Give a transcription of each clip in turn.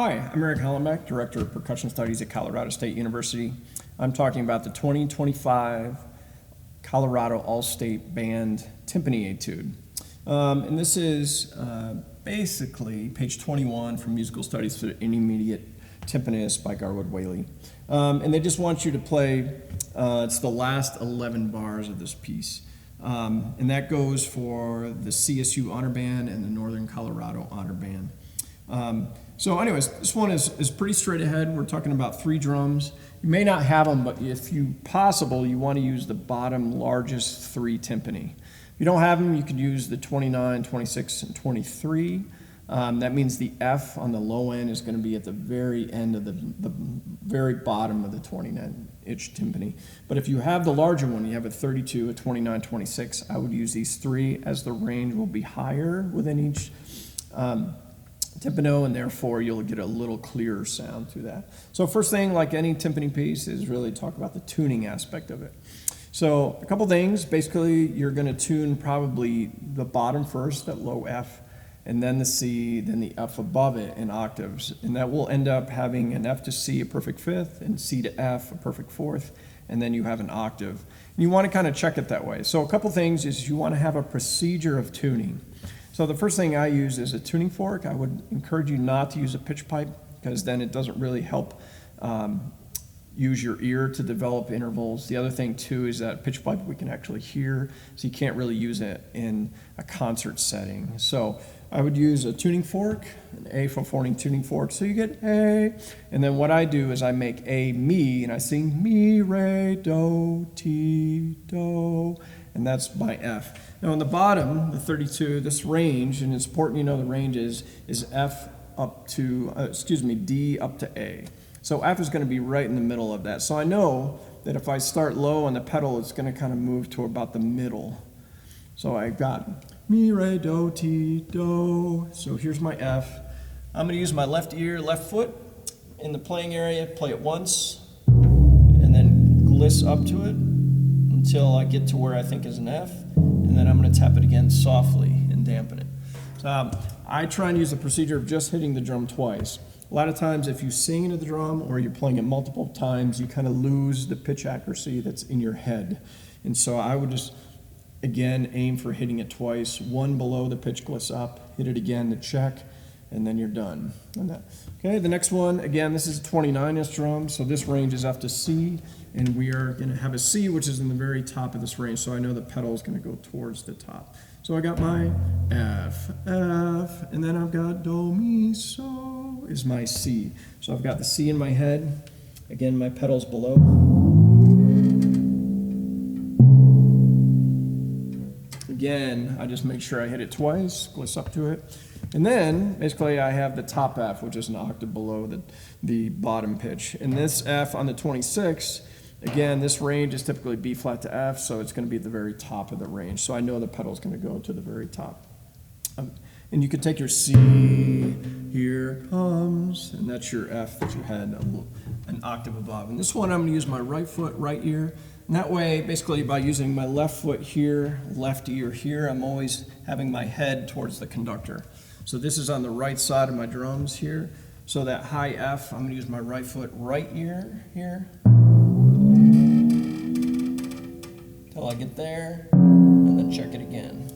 Hi, I'm Eric Hollenbeck, Director of Percussion Studies at Colorado State University. I'm talking about the 2025 Colorado All-State Band Timpani Etude. And this is basically page 21 from Musical Studies for the Intermediate Timpanist by Garwood Whaley. And they just want you to play, it's the last 11 bars of this piece. And that goes for the CSU Honor Band and the Northern Colorado Honor Band. So anyways, this one is pretty straight ahead. We're talking about 3 drums. You may not have them, but if possible, you want to use the bottom largest 3 timpani. If you don't have them, you could use the 29, 26, and 23. That means the F on the low end is going to be at the very end of the very bottom of the 29-inch timpani. But if you have the larger one, you have a 32, a 29, 26, I would use these 3 as the range will be higher within each timpano, and therefore you'll get a little clearer sound through that. So first thing, like any timpani piece, is really talk about the tuning aspect of it. So a couple things. Basically, you're going to tune probably the bottom first, that low F, and then the C, then the F above it in octaves. And that will end up having an F to C, a perfect fifth, and C to F, a perfect fourth, and then you have an octave. And you want to kind of check it that way. So a couple things is you want to have a procedure of tuning. So the first thing I use is a tuning fork. I would encourage you not to use a pitch pipe because then it doesn't really help use your ear to develop intervals. The other thing too is that pitch pipe we can actually hear, so you can't really use it in a concert setting. So I would use a tuning fork, an A for 4 tuning fork, so you get A. And then what I do is I make A mi, and I sing mi, re, do, ti, do, and that's my F. Now on the bottom, the 32, this range, and it's important you know the range is F up to, D up to A. So F is going to be right in the middle of that. So I know that if I start low on the pedal, it's going to kind of move to about the middle. So I got mi, re, do, ti, do. So here's my F. I'm going to use my left ear, left foot in the playing area, play it once, and then gliss up to it until I get to where I think is an F, and then I'm going to tap it again softly and dampen it. So I try and use the procedure of just hitting the drum twice. A lot of times if you sing into the drum or you're playing it multiple times, you kind of lose the pitch accuracy that's in your head. And so I would just, again, aim for hitting it twice, one below the pitch gliss up, hit it again to check, and then you're done on that. Okay, the next one, again, this is a 29-inch drum, so this range is F to C, and we are going to have a C, which is in the very top of this range, so I know the pedal is going to go towards the top. So I got my F, F, and then I've got Do, Mi, So is my C. So I've got the C in my head. Again, my pedal's below. Again, I just make sure I hit it twice, gliss up to it. And then, basically, I have the top F, which is an octave below the bottom pitch. And this F on the 26, again, this range is typically B flat to F, so it's going to be at the very top of the range. So I know the pedal's going to go to the very top. And you can take your C, here comes, and that's your F that you had an octave above. And this one, I'm going to use my right foot, right ear. And that way, basically, by using my left foot here, left ear here, I'm always having my head towards the conductor. So this is on the right side of my drums here. So that high F, I'm going to use my right foot, right ear here. Till I get there, and then check it again.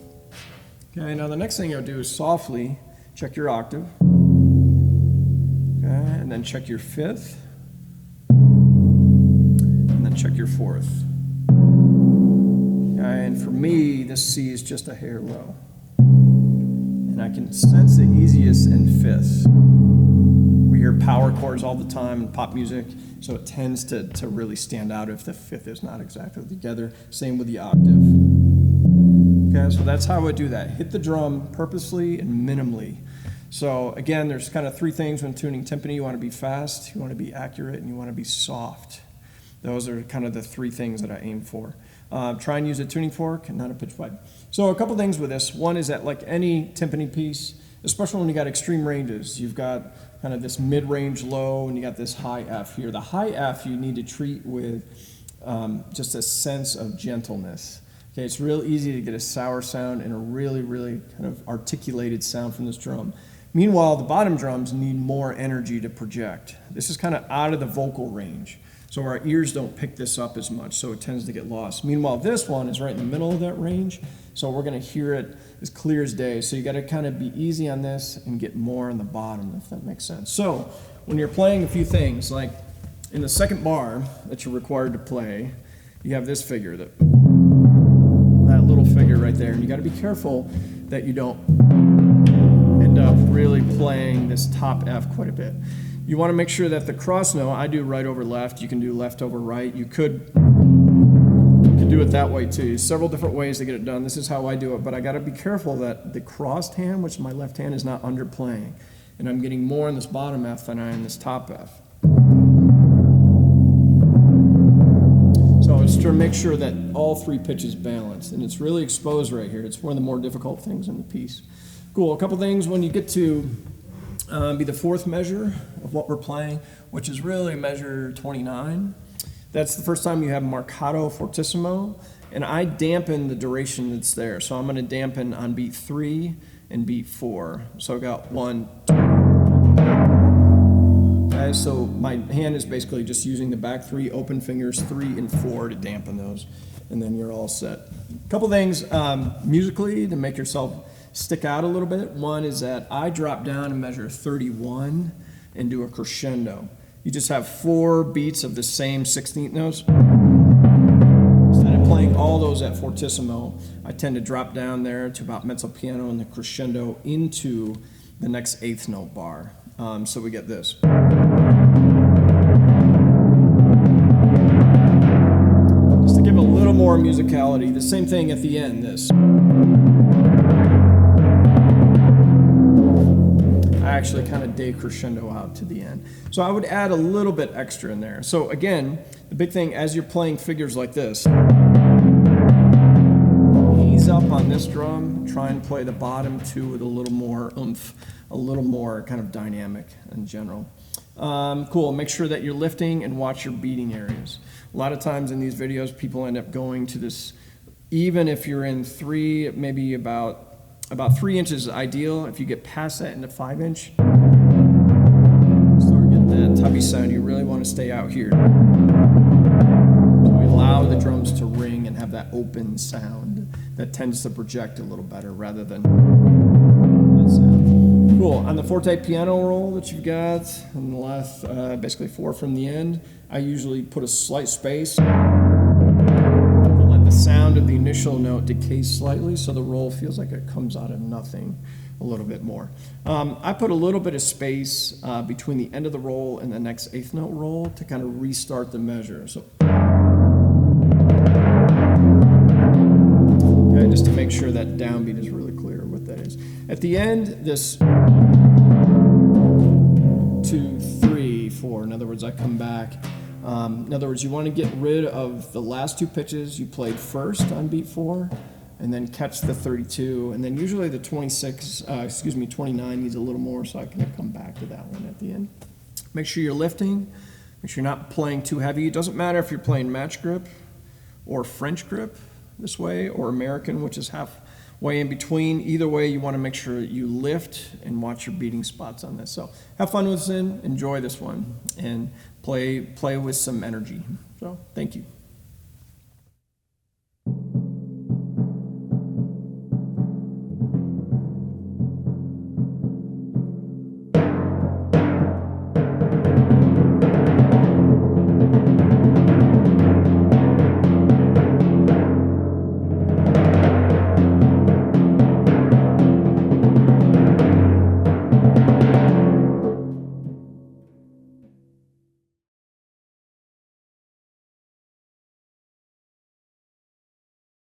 Okay, now the next thing I'll do is softly check your octave. Okay, and then check your fifth. And then check your fourth. Okay, and for me, this C is just a hair low. And I can sense the easiest in fifths. We hear power chords all the time in pop music, so it tends to really stand out if the fifth is not exactly together. Same with the octave. Okay, so that's how I would do that. Hit the drum purposely and minimally. So again, there's kind of 3 things when tuning timpani. You want to be fast, you want to be accurate, and you want to be soft. Those are kind of the 3 things that I aim for. Try and use a tuning fork and not a pitch pipe. So a couple things with this. One is that like any timpani piece, especially when you got extreme ranges, you've got kind of this mid-range low and you got this high F here. The high F you need to treat with just a sense of gentleness. Okay, it's real easy to get a sour sound and a really, really kind of articulated sound from this drum. Meanwhile, the bottom drums need more energy to project. This is kind of out of the vocal range. So our ears don't pick this up as much, so it tends to get lost. Meanwhile, this one is right in the middle of that range, so we're gonna hear it as clear as day. So you gotta kind of be easy on this and get more on the bottom, if that makes sense. So when you're playing a few things, like in the second bar that you're required to play, you have this figure, that little figure right there, and you gotta be careful that you don't end up really playing this top F quite a bit. You want to make sure that the cross note, I do right over left, you can do left over right. You could do it that way too. Several different ways to get it done. This is how I do it, but I got to be careful that the crossed hand, which is my left hand, is not underplaying. And I'm getting more in this bottom F than I am in this top F. So it's to make sure that all three pitches balance. And it's really exposed right here. It's one of the more difficult things in the piece. Cool, a couple things when you get to be the fourth measure of what we're playing, which is really measure 29. That's the first time you have marcato fortissimo, and I dampen the duration that's there. So I'm going to dampen on beat 3 and beat 4. So I got 1, 2. Okay, so my hand is basically just using the back 3 open fingers, 3 and 4 to dampen those, and then you're all set. A couple things musically to make yourself stick out a little bit. One is that I drop down and measure 31 and do a crescendo. You just have 4 beats of the same 16th notes. Instead of playing all those at fortissimo, I tend to drop down there to about mezzo piano and the crescendo into the next 8th note bar. So we get this. Just to give a little more musicality, the same thing at the end, this. Actually kind of decrescendo out to the end. So I would add a little bit extra in there. So again, the big thing as you're playing figures like this, ease up on this drum, try and play the bottom 2 with a little more oomph, a little more kind of dynamic in general. Cool, make sure that you're lifting and watch your beating areas. A lot of times in these videos, people end up going to this, even if you're in 3, maybe about 3 inches is ideal. If you get past that into 5-inch, start getting that tubby sound. You really want to stay out here. So we allow the drums to ring and have that open sound that tends to project a little better rather than that sound. Cool. On the forte piano roll that you've got on the left, basically 4 from the end, I usually put a slight space. Sound of the initial note decays slightly, so the roll feels like it comes out of nothing a little bit more. I put a little bit of space between the end of the roll and the next 8th note roll to kind of restart the measure. So, okay, just to make sure that downbeat is really clear what that is. At the end, this 2, 3, 4. In other words, I come back. In other words, you want to get rid of the last 2 pitches you played first on beat 4, and then catch the 32, and then usually the 29 needs a little more, so I can come back to that one at the end. Make sure you're lifting. Make sure you're not playing too heavy. It doesn't matter if you're playing match grip or French grip this way, or American, which is halfway in between. Either way, you want to make sure you lift and watch your beating spots on this. So have fun with this, enjoy this one, and play with some energy. So thank you.